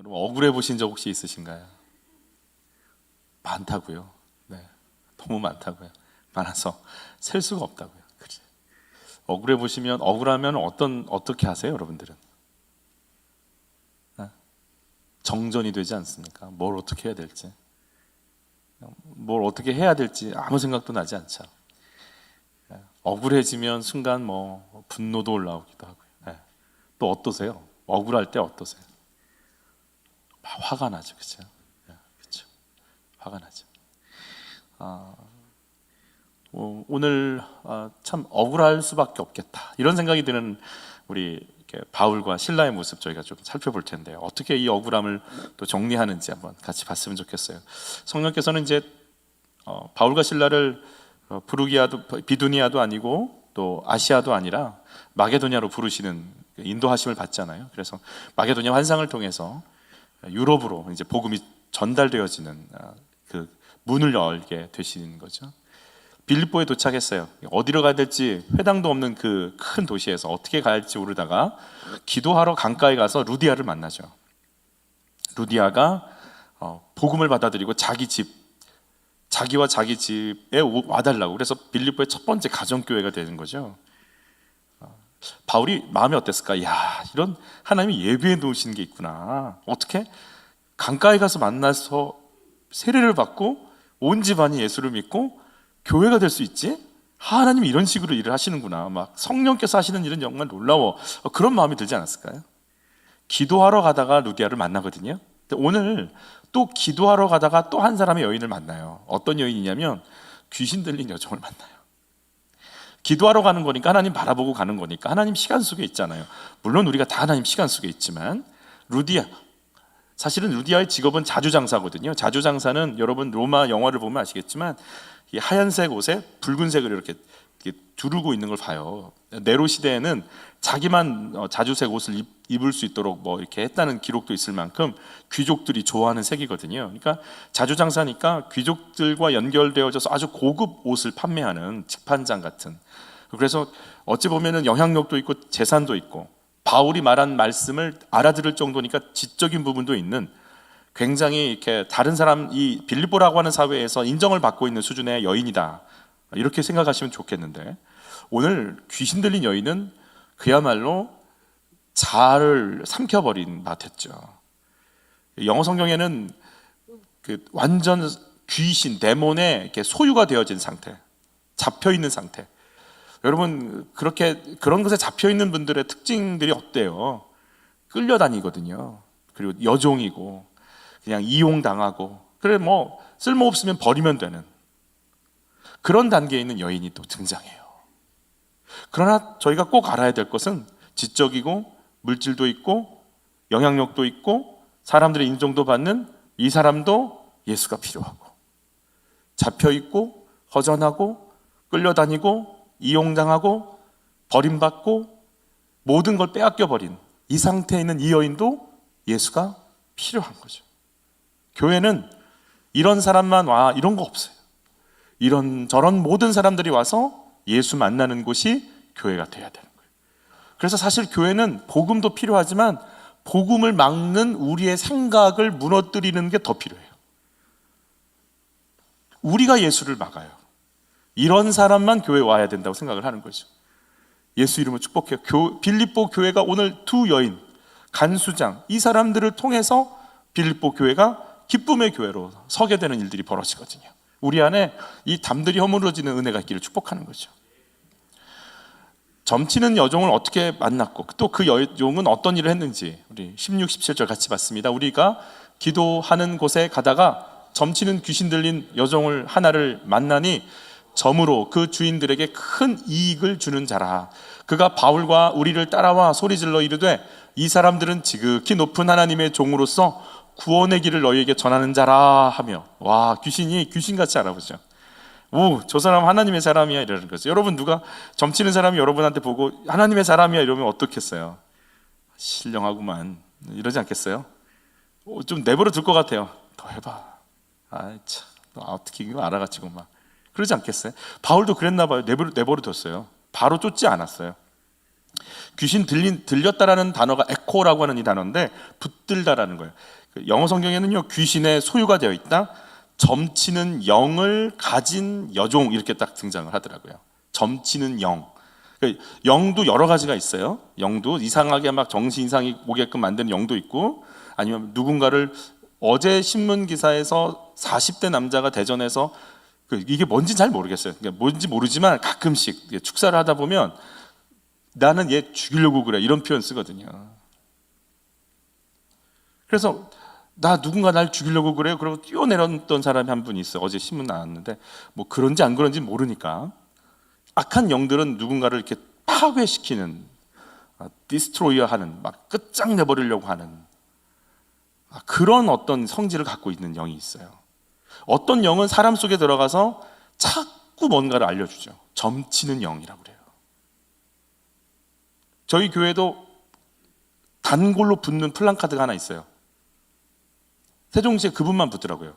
여러분 억울해 보신 적 혹시 있으신가요? 많다고요. 네, 너무 많다고요. 많아서 셀 수가 없다고요. 그래. 억울해 보시면 억울하면 어떻게 하세요, 여러분들은? 네? 정전이 되지 않습니까? 뭘 어떻게 해야 될지, 뭘 어떻게 해야 될지 아무 생각도 나지 않죠. 네. 억울해지면 순간 뭐 분노도 올라오기도 하고요. 네. 또 어떠세요? 억울할 때 어떠세요? 화가 나죠, 그렇죠? 네, 그렇죠. 화가 나죠. 오늘 참 억울할 수밖에 없겠다 이런 생각이 드는 우리 이렇게 바울과 실라의 모습 저희가 좀 살펴볼 텐데요. 어떻게 이 억울함을 또 정리하는지 한번 같이 봤으면 좋겠어요. 성령께서는 이제 바울과 실라를 부르기아도 비두니아도 아니고 또 아시아도 아니라 마게도냐로 부르시는 인도하심을 받잖아요. 그래서 마게도냐 환상을 통해서 유럽으로 이제 복음이 전달되어지는 그 문을 열게 되시는 거죠. 빌립보에 도착했어요. 어디로 가야 될지 회당도 없는 그 큰 도시에서 어떻게 가야 할지 모르다가 기도하러 강가에 가서 루디아를 만나죠. 루디아가 복음을 받아들이고 자기와 자기 집에 와달라고, 그래서 빌립보의 첫 번째 가정교회가 되는 거죠. 바울이 마음이 어땠을까? 야, 이런 하나님이 예비해 놓으신 게 있구나. 어떻게 강가에 가서 만나서 세례를 받고 온 집안이 예수를 믿고 교회가 될 수 있지? 하나님이 이런 식으로 일을 하시는구나. 막 성령께서 하시는 일은 정말 놀라워. 그런 마음이 들지 않았을까요? 기도하러 가다가 루디아를 만나거든요. 근데 오늘 또 기도하러 가다가 또 한 사람의 여인을 만나요. 어떤 여인이냐면 귀신 들린 여종을 만나요. 기도하러 가는 거니까 하나님 바라보고 가는 거니까 하나님 시간 속에 있잖아요. 물론 우리가 다 하나님 시간 속에 있지만 사실은 루디아의 직업은 자주장사거든요. 자주장사는 여러분 로마 영화를 보면 아시겠지만 이 하얀색 옷에 붉은색을 이렇게 두르고 있는 걸 봐요. 네로 시대에는 자기만 자주색 옷을 입을 수 있도록 뭐 이렇게 했다는 기록도 있을 만큼 귀족들이 좋아하는 색이거든요. 그러니까 자주장사니까 귀족들과 연결되어져서 아주 고급 옷을 판매하는 직판장 같은. 그래서 어찌 보면은 영향력도 있고 재산도 있고 바울이 말한 말씀을 알아들을 정도니까 지적인 부분도 있는 굉장히 이렇게 다른 사람, 이 빌립보라고 하는 사회에서 인정을 받고 있는 수준의 여인이다, 이렇게 생각하시면 좋겠는데, 오늘 귀신 들린 여인은 그야말로 자아를 삼켜버린 바 됐죠. 영어 성경에는 그 완전 귀신, 데몬의 이렇게 소유가 되어진 상태, 잡혀 있는 상태. 여러분 그런 것에 잡혀 있는 분들의 특징들이 어때요? 끌려다니거든요. 그리고 여종이고 그냥 이용당하고, 그래 뭐 쓸모없으면 버리면 되는 그런 단계에 있는 여인이 또 등장해요. 그러나 저희가 꼭 알아야 될 것은 지적이고 물질도 있고 영향력도 있고 사람들의 인정도 받는 이 사람도 예수가 필요하고, 잡혀있고 허전하고 끌려다니고 이용당하고 버림받고 모든 걸 빼앗겨버린 이 상태에 있는 이 여인도 예수가 필요한 거죠. 교회는 이런 사람만 와 이런 거 없어요. 이런 저런 모든 사람들이 와서 예수 만나는 곳이 교회가 돼야 되는 거예요. 그래서 사실 교회는 복음도 필요하지만 복음을 막는 우리의 생각을 무너뜨리는 게 더 필요해요. 우리가 예수를 막아요. 이런 사람만 교회에 와야 된다고 생각을 하는 거죠. 예수 이름으로 축복해요. 빌립보 교회가 오늘 두 여인, 간수장, 이 사람들을 통해서 빌립보 교회가 기쁨의 교회로 서게 되는 일들이 벌어지거든요. 우리 안에 이 담들이 허물어지는 은혜가 있기를 축복하는 거죠. 점치는 여종을 어떻게 만났고 또 그 여종은 어떤 일을 했는지 우리 16, 17절 같이 봤습니다. 우리가 기도하는 곳에 가다가 점치는 귀신 들린 여종을 하나를 만나니 점으로 그 주인들에게 큰 이익을 주는 자라. 그가 바울과 우리를 따라와 소리질러 이르되 이 사람들은 지극히 높은 하나님의 종으로서 구원의 길을 너희에게 전하는 자라 하며, 와, 귀신이 귀신같이 알아보죠. 오, 저 사람 하나님의 사람이야 이러는 거죠. 여러분 누가 점치는 사람이 여러분한테 보고 하나님의 사람이야 이러면 어떻겠어요? 신령하구만 이러지 않겠어요? 좀 내버려 둘 것 같아요. 더 해봐. 아이 참, 너 어떻게 이거 알아가지고 막 그러지 않겠어요? 바울도 그랬나 봐요. 내버려 뒀어요. 바로 쫓지 않았어요. 귀신 들렸다라는 단어가 에코라고 하는 이 단어인데 붙들다라는 거예요. 영어 성경에는요, 귀신의 소유가 되어 있다, 점치는 영을 가진 여종, 이렇게 딱 등장을 하더라고요. 점치는 영. 영도 여러 가지가 있어요. 영도 이상하게 막 정신 이상이 오게끔 만드는 영도 있고, 아니면 누군가를, 어제 신문 기사에서 40대 남자가 대전에서 이게 뭔지 잘 모르겠어요. 그러니까 뭔지 모르지만 가끔씩 축사를 하다 보면 나는 얘 죽이려고 그래, 이런 표현 쓰거든요. 그래서 나 누군가 날 죽이려고 그래요. 그러고 뛰어내렸던 사람이 한 분이 있어요. 어제 신문 나왔는데 뭐 그런지 안 그런지 모르니까 악한 영들은 누군가를 이렇게 파괴시키는, 디스트로이어하는, 막 끝장내버리려고 하는 그런 어떤 성질을 갖고 있는 영이 있어요. 어떤 영은 사람 속에 들어가서 자꾸 뭔가를 알려주죠. 점치는 영이라고 그래요. 저희 교회도 단골로 붙는 플랜카드가 하나 있어요. 세종시에 그분만 붙더라고요.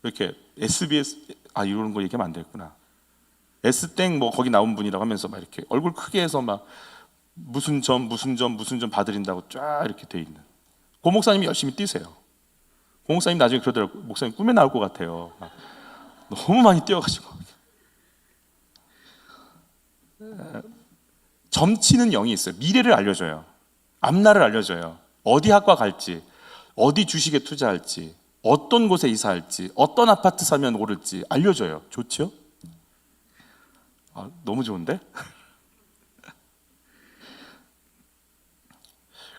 이렇게 SBS, 이런 거 얘기하면 안 되겠구나. S땡 뭐 거기 나온 분이라고 하면서 막 이렇게 얼굴 크게 해서 막 무슨 점 봐드린다고 쫙 이렇게 돼 있는. 고 목사님이 열심히 뛰세요. 고 목사님 나중에 그러더라고요. 목사님 꿈에 나올 것 같아요. 너무 많이 뛰어가지고. 점치는 영이 있어요. 미래를 알려줘요. 앞날을 알려줘요. 어디 학과 갈지, 어디 주식에 투자할지, 어떤 곳에 이사할지, 어떤 아파트 사면 오를지 알려줘요. 좋죠? 너무 좋은데?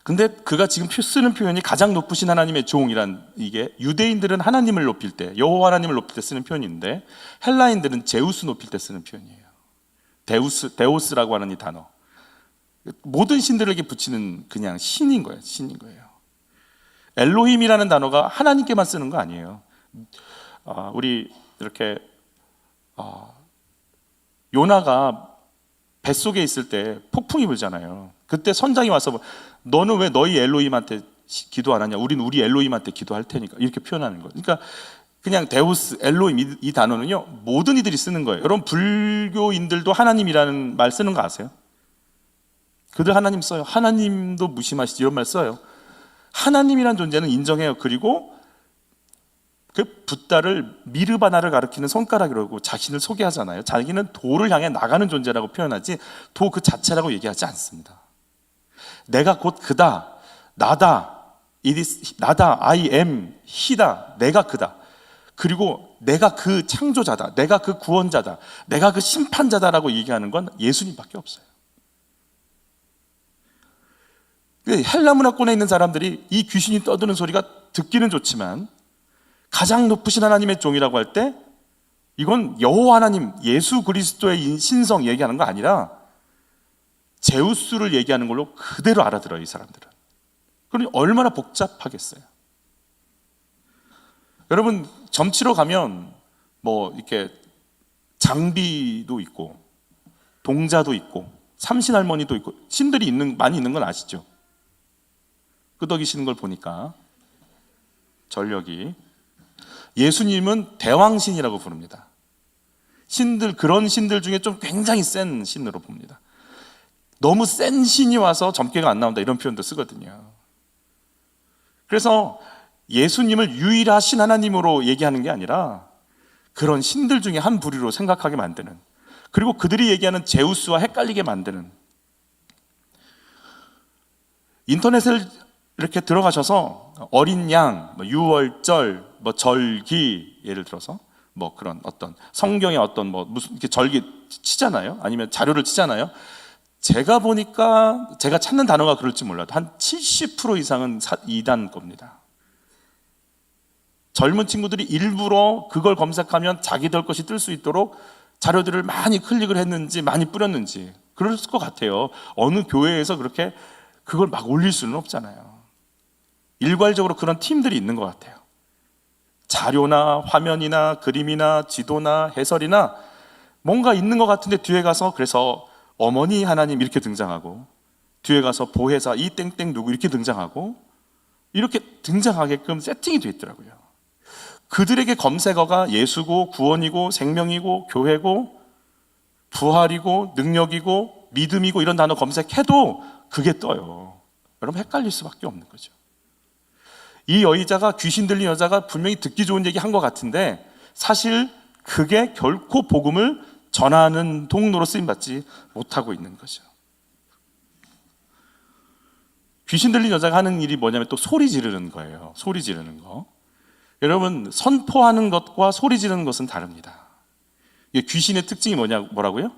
근데 그가 지금 쓰는 표현이 가장 높으신 하나님의 종이란, 이게 유대인들은 하나님을 높일 때, 여호와 하나님을 높일 때 쓰는 표현인데 헬라인들은 제우스 높일 때 쓰는 표현이에요. 데우스라고 하는 이 단어. 모든 신들에게 붙이는 그냥 신인 거예요. 신인 거예요. 엘로힘이라는 단어가 하나님께만 쓰는 거 아니에요. 우리 이렇게 요나가 뱃속에 있을 때 폭풍이 불잖아요. 그때 선장이 와서 너는 왜 너희 엘로힘한테 기도 안 하냐? 우린 우리 엘로힘한테 기도할 테니까, 이렇게 표현하는 거예요. 그러니까 그냥 데우스, 엘로힘 이 단어는요, 모든 이들이 쓰는 거예요. 여러분, 불교인들도 하나님이라는 말 쓰는 거 아세요? 그들 하나님 써요. 하나님도 무심하시지, 이런 말 써요. 하나님이란 존재는 인정해요. 그리고 그 붓다를 미르바나를 가리키는 손가락이라고 자신을 소개하잖아요. 자기는 도를 향해 나가는 존재라고 표현하지 도 그 자체라고 얘기하지 않습니다. 내가 곧 그다, 나다, 나다, I am, he다, 내가 그다. 그리고 내가 그 창조자다, 내가 그 구원자다, 내가 그 심판자다라고 얘기하는 건 예수님밖에 없어요. 헬라 문화권에 있는 사람들이 이 귀신이 떠드는 소리가 듣기는 좋지만 가장 높으신 하나님의 종이라고 할 때 이건 여호와 하나님, 예수 그리스도의 신성 얘기하는 거 아니라 제우스를 얘기하는 걸로 그대로 알아들어요, 이 사람들은. 그러니 얼마나 복잡하겠어요. 여러분, 점치러 가면 뭐 이렇게 장비도 있고 동자도 있고 삼신할머니도 있고 신들이 많이 있는 건 아시죠? 끄덕이시는 걸 보니까 전력이. 예수님은 대왕신이라고 부릅니다. 신들, 그런 신들 중에 좀 굉장히 센 신으로 봅니다. 너무 센 신이 와서 점괘가 안 나온다, 이런 표현도 쓰거든요. 그래서 예수님을 유일하신 하나님으로 얘기하는 게 아니라 그런 신들 중에 한 부류로 생각하게 만드는, 그리고 그들이 얘기하는 제우스와 헷갈리게 만드는. 인터넷을 이렇게 들어가셔서 어린 양, 유월절, 절기, 예를 들어서 뭐 그런 어떤 성경의 어떤 뭐 무슨 이렇게 절기 치잖아요. 아니면 자료를 치잖아요. 제가 보니까 제가 찾는 단어가 그럴지 몰라도 한 70% 이상은 이단 겁니다. 젊은 친구들이 일부러 그걸 검색하면 자기들 것이 뜰 수 있도록 자료들을 많이 클릭을 했는지 많이 뿌렸는지 그럴 것 같아요. 어느 교회에서 그렇게 그걸 막 올릴 수는 없잖아요. 일괄적으로 그런 팀들이 있는 것 같아요. 자료나 화면이나 그림이나 지도나 해설이나 뭔가 있는 것 같은데 뒤에 가서 그래서 어머니 하나님 이렇게 등장하고 뒤에 가서 보혜사 이 땡땡 누구 이렇게 등장하고 이렇게 등장하게끔 세팅이 되어 있더라고요. 그들에게 검색어가 예수고 구원이고 생명이고 교회고 부활이고 능력이고 믿음이고 이런 단어 검색해도 그게 떠요. 여러분 헷갈릴 수밖에 없는 거죠. 이 여자가, 귀신 들린 여자가 분명히 듣기 좋은 얘기 한 것 같은데 사실 그게 결코 복음을 전하는 통로로 쓰임받지 못하고 있는 거죠. 귀신 들린 여자가 하는 일이 뭐냐면 또 소리 지르는 거예요. 소리 지르는 거. 여러분, 선포하는 것과 소리 지르는 것은 다릅니다. 이게 귀신의 특징이 뭐라고요?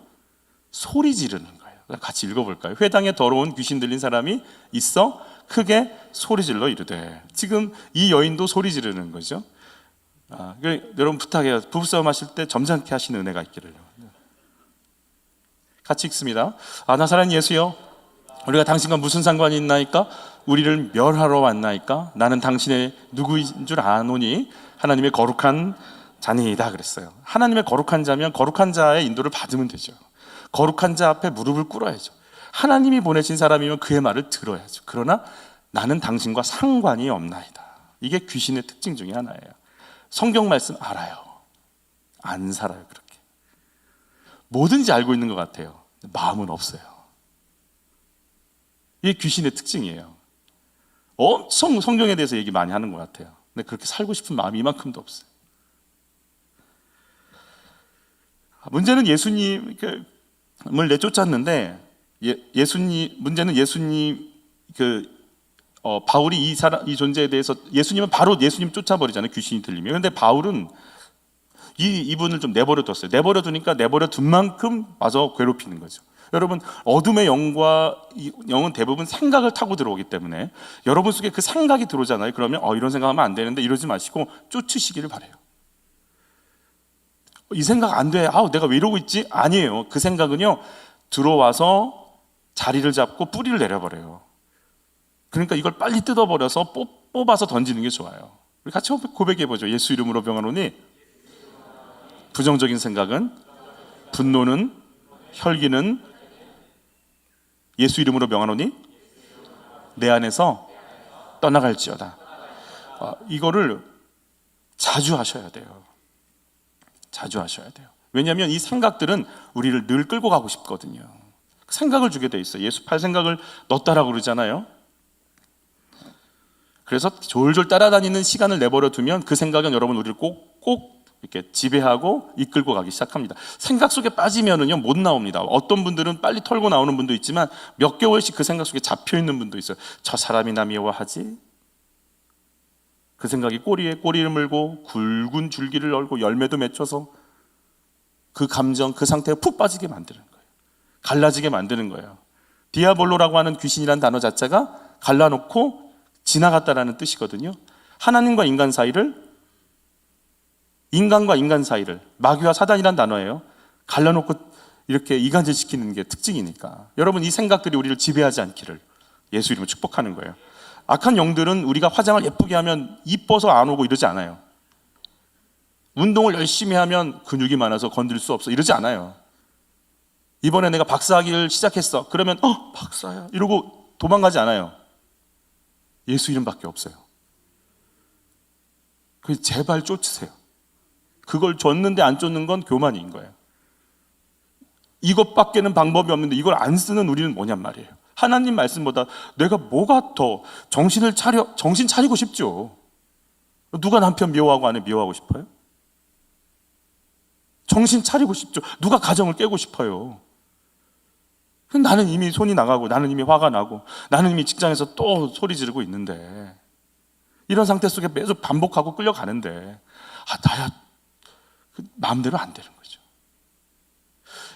소리 지르는 거예요. 같이 읽어볼까요? 회당에 더러운 귀신 들린 사람이 있어 크게 소리 질러 이르되. 지금 이 여인도 소리 지르는 거죠. 여러분 부탁해요. 부부싸움 하실 때 점잖게 하시는 은혜가 있기를. 같이 읽습니다. 나사렛 예수여, 우리가 당신과 무슨 상관이 있나이까? 우리를 멸하러 왔나이까? 나는 당신의 누구인 줄 아노니 하나님의 거룩한 자니이다 그랬어요. 하나님의 거룩한 자면 거룩한 자의 인도를 받으면 되죠. 거룩한 자 앞에 무릎을 꿇어야죠. 하나님이 보내신 사람이면 그의 말을 들어야죠. 그러나 나는 당신과 상관이 없나이다. 이게 귀신의 특징 중에 하나예요. 성경 말씀 알아요. 안 살아요. 그렇게 뭐든지 알고 있는 것 같아요. 마음은 없어요. 이게 귀신의 특징이에요. 엄청 성경에 대해서 얘기 많이 하는 것 같아요. 근데 그렇게 살고 싶은 마음이 이만큼도 없어요. 문제는 예수님을 내쫓았는데 문제는 예수님 바울이 이 존재에 대해서 예수님은 바로 예수님 쫓아버리잖아요. 귀신이 들리면. 그런데 바울은 이분을 좀 내버려뒀어요. 내버려두니까 내버려둔 만큼 와서 괴롭히는 거죠. 여러분, 어둠의 영은 대부분 생각을 타고 들어오기 때문에 여러분 속에 그 생각이 들어오잖아요. 그러면 이런 생각하면 안 되는데 이러지 마시고 쫓으시기를 바라요. 이 생각 안 돼. 내가 왜 이러고 있지? 아니에요. 그 생각은요, 들어와서 자리를 잡고 뿌리를 내려버려요. 그러니까 이걸 빨리 뜯어버려서 뽑아서 던지는 게 좋아요. 우리 같이 고백해보죠. 예수 이름으로 명하노니 부정적인 생각은, 분노는, 혈기는 예수 이름으로 명하노니 내 안에서 떠나갈지어다. 이거를 자주 하셔야 돼요. 자주 하셔야 돼요. 왜냐하면 이 생각들은 우리를 늘 끌고 가고 싶거든요. 생각을 주게 돼 있어요. 예수 팔 생각을 넣었다라고 그러잖아요. 그래서 졸졸 따라다니는 시간을 내버려 두면 그 생각은 여러분 우리를 꼭 이렇게 지배하고 이끌고 가기 시작합니다. 생각 속에 빠지면은요 못 나옵니다. 어떤 분들은 빨리 털고 나오는 분도 있지만 몇 개월씩 그 생각 속에 잡혀 있는 분도 있어요. 저 사람이 나 미워하지? 그 생각이 꼬리에 꼬리를 물고 굵은 줄기를 열고 열매도 맺혀서 그 감정, 그 상태에 푹 빠지게 만드는 거예요. 갈라지게 만드는 거예요. 디아볼로라고 하는 귀신이라는 단어 자체가 갈라놓고 지나갔다라는 뜻이거든요. 하나님과 인간 사이를, 인간과 인간 사이를, 마귀와 사단이라는 단어예요. 갈라놓고 이렇게 이간질시키는 게 특징이니까. 여러분, 이 생각들이 우리를 지배하지 않기를 예수 이름으로 축복하는 거예요. 악한 영들은 우리가 화장을 예쁘게 하면 이뻐서 안 오고 이러지 않아요. 운동을 열심히 하면 근육이 많아서 건들 수 없어 이러지 않아요. 이번에 내가 박사학위를 시작했어. 그러면 박사야 이러고 도망가지 않아요. 예수 이름밖에 없어요. 그래서 제발 쫓으세요. 그걸 줬는데 안 쫓는 건 교만인 거예요. 이것밖에는 방법이 없는데 이걸 안 쓰는 우리는 뭐냔 말이에요. 하나님 말씀보다 내가 뭐가 더 정신 차리고 싶죠. 누가 남편 미워하고 아내 미워하고 싶어요? 정신 차리고 싶죠. 누가 가정을 깨고 싶어요? 나는 이미 손이 나가고, 나는 이미 화가 나고, 나는 이미 직장에서 또 소리 지르고 있는데, 이런 상태 속에 계속 반복하고 끌려가는데 나야 마음대로 안 되는 거죠.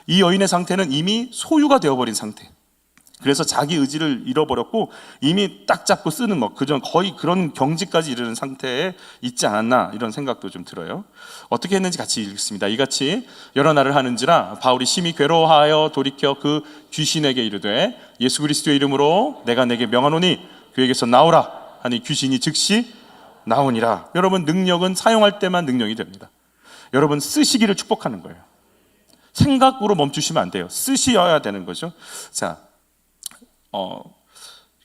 이 여인의 상태는 이미 소유가 되어버린 상태. 그래서 자기 의지를 잃어버렸고 이미 딱 잡고 쓰는 그전 거의 그런 경지까지 이르는 상태에 있지 않았나, 이런 생각도 좀 들어요. 어떻게 했는지 같이 읽습니다. 이같이 여러 날을 하는지라 바울이 심히 괴로워하여 돌이켜 그 귀신에게 이르되 예수 그리스도의 이름으로 내가 내게 명하노니 그에게서 나오라 하니 귀신이 즉시 나오니라. 여러분, 능력은 사용할 때만 능력이 됩니다. 여러분, 쓰시기를 축복하는 거예요. 생각으로 멈추시면 안 돼요. 쓰셔야 되는 거죠. 자,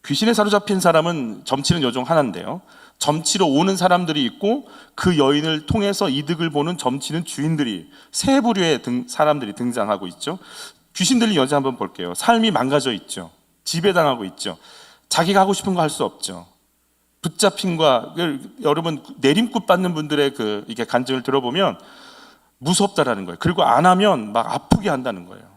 귀신에 사로잡힌 사람은 점치는 여종 하나인데요, 점치러 오는 사람들이 있고 그 여인을 통해서 이득을 보는 점치는 주인들이, 세 부류의 사람들이 등장하고 있죠. 귀신 들린 여자 한번 볼게요. 삶이 망가져 있죠. 지배당하고 있죠. 자기가 하고 싶은 거 할 수 없죠. 붙잡힘과, 여러분 내림굿 받는 분들의 이게 간증을 들어보면 무섭다라는 거예요. 그리고 안 하면 막 아프게 한다는 거예요.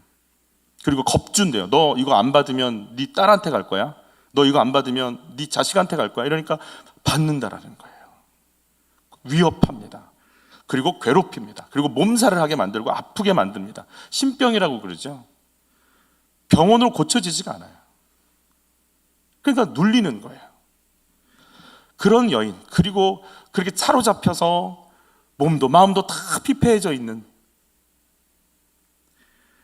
그리고 겁준대요. 너 이거 안 받으면 네 딸한테 갈 거야. 너 이거 안 받으면 네 자식한테 갈 거야. 이러니까 받는다라는 거예요. 위협합니다. 그리고 괴롭힙니다. 그리고 몸살을 하게 만들고 아프게 만듭니다. 신병이라고 그러죠. 병원으로 고쳐지지가 않아요. 그러니까 눌리는 거예요. 그런 여인, 그리고 그렇게 사로잡혀서 몸도 마음도 다 피폐해져 있는,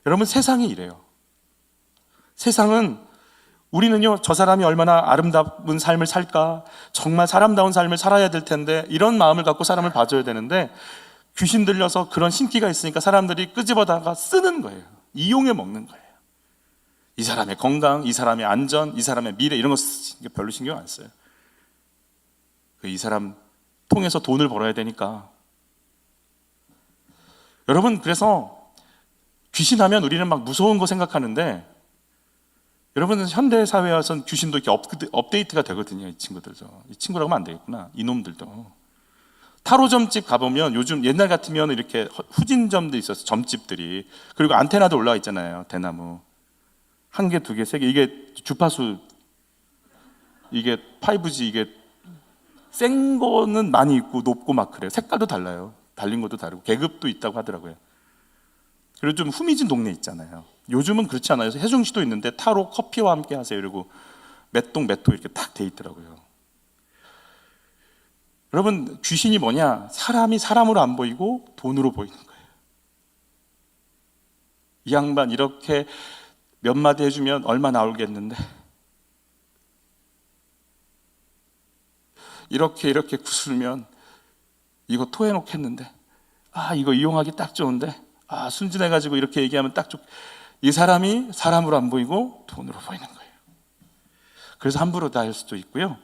여러분 세상이 이래요. 세상은, 우리는요, 저 사람이 얼마나 아름다운 삶을 살까, 정말 사람다운 삶을 살아야 될 텐데, 이런 마음을 갖고 사람을 봐줘야 되는데, 귀신 들려서 그런 신기가 있으니까 사람들이 끄집어다가 쓰는 거예요. 이용해 먹는 거예요. 이 사람의 건강, 이 사람의 안전, 이 사람의 미래, 이런 거 별로 신경 안 써요. 이 사람 통해서 돈을 벌어야 되니까. 여러분, 그래서 귀신하면 우리는 막 무서운 거 생각하는데, 여러분은 현대 사회에 와서는 귀신도 이렇게 업데이트가 되거든요. 이 친구들도. 이 친구라고 하면 안 되겠구나. 이놈들도. 타로점집 가보면 요즘 옛날 같으면 이렇게 후진점도 있었어요. 점집들이. 그리고 안테나도 올라와 있잖아요. 대나무. 1개, 2개, 3개. 이게 주파수, 이게 5G, 이게 센 거는 많이 있고 높고 막 그래요. 색깔도 달라요. 달린 것도 다르고 계급도 있다고 하더라고요. 그리고 좀 후미진 동네 있잖아요. 요즘은 그렇지 않아요. 세종시도 있는데 타로 커피와 함께 하세요. 이러고 몇 동 몇 호 이렇게 딱 돼 있더라고요. 여러분, 귀신이 뭐냐? 사람이 사람으로 안 보이고 돈으로 보이는 거예요. 이 양반 이렇게 몇 마디 해주면 얼마 나오겠는데, 이렇게 구슬면 이거 토해놓겠는데, 이거 이용하기 딱 좋은데, 순진해가지고 이렇게 얘기하면 딱 이 사람이 사람으로 안 보이고 돈으로 보이는 거예요. 그래서 함부로 다 할 수도 있고요.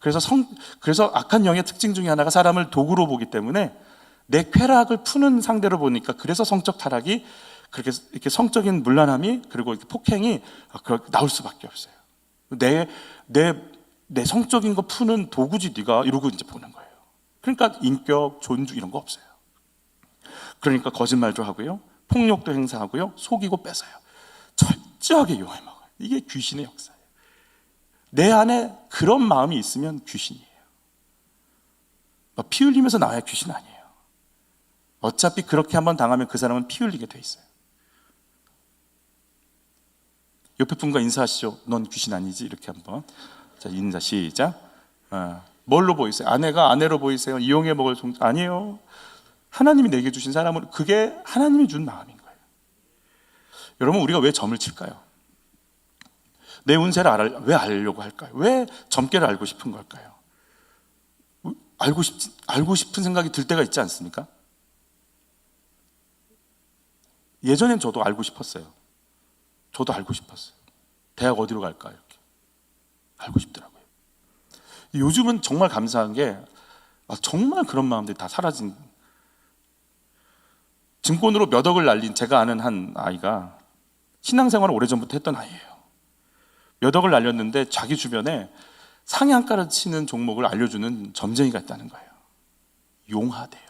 그래서 악한 영의 특징 중에 하나가 사람을 도구로 보기 때문에 내 쾌락을 푸는 상대로 보니까, 그래서 성적 타락이, 그렇게 이렇게 성적인 문란함이, 그리고 이렇게 폭행이 나올 수밖에 없어요. 내 성적인 거 푸는 도구지 네가, 이러고 이제 보는 거예요. 그러니까 인격, 존중 이런 거 없어요. 그러니까 거짓말도 하고요, 폭력도 행사하고요, 속이고 뺏어요. 철저하게 이용해 먹어요. 이게 귀신의 역사예요. 내 안에 그런 마음이 있으면 귀신이에요. 피 흘리면서 나와야 귀신 아니에요. 어차피 그렇게 한번 당하면 그 사람은 피 흘리게 돼 있어요. 옆에 분과 인사하시죠. 넌 귀신 아니지? 이렇게 한번. 자, 인사 시작. 뭘로 보이세요? 아내가 아내로 보이세요? 이용해 먹을 아니에요. 하나님이 내게 주신 사람은, 그게 하나님이 준 마음인 거예요. 여러분, 우리가 왜 점을 칠까요? 내 운세를 왜 알려고 할까요? 왜 점괘를 알고 싶은 걸까요? 알고 싶은 생각이 들 때가 있지 않습니까? 예전엔 저도 알고 싶었어요. 저도 알고 싶었어요. 대학 어디로 갈까? 이렇게 알고 싶더라고요. 요즘은 정말 감사한 게, 정말 그런 마음들이 다 사라진. 증권으로 몇 억을 날린 제가 아는 한 아이가 신앙생활을 오래전부터 했던 아이예요. 몇 억을 날렸는데 자기 주변에 상향가를 치는 종목을 알려주는 점쟁이가 있다는 거예요. 용하대요.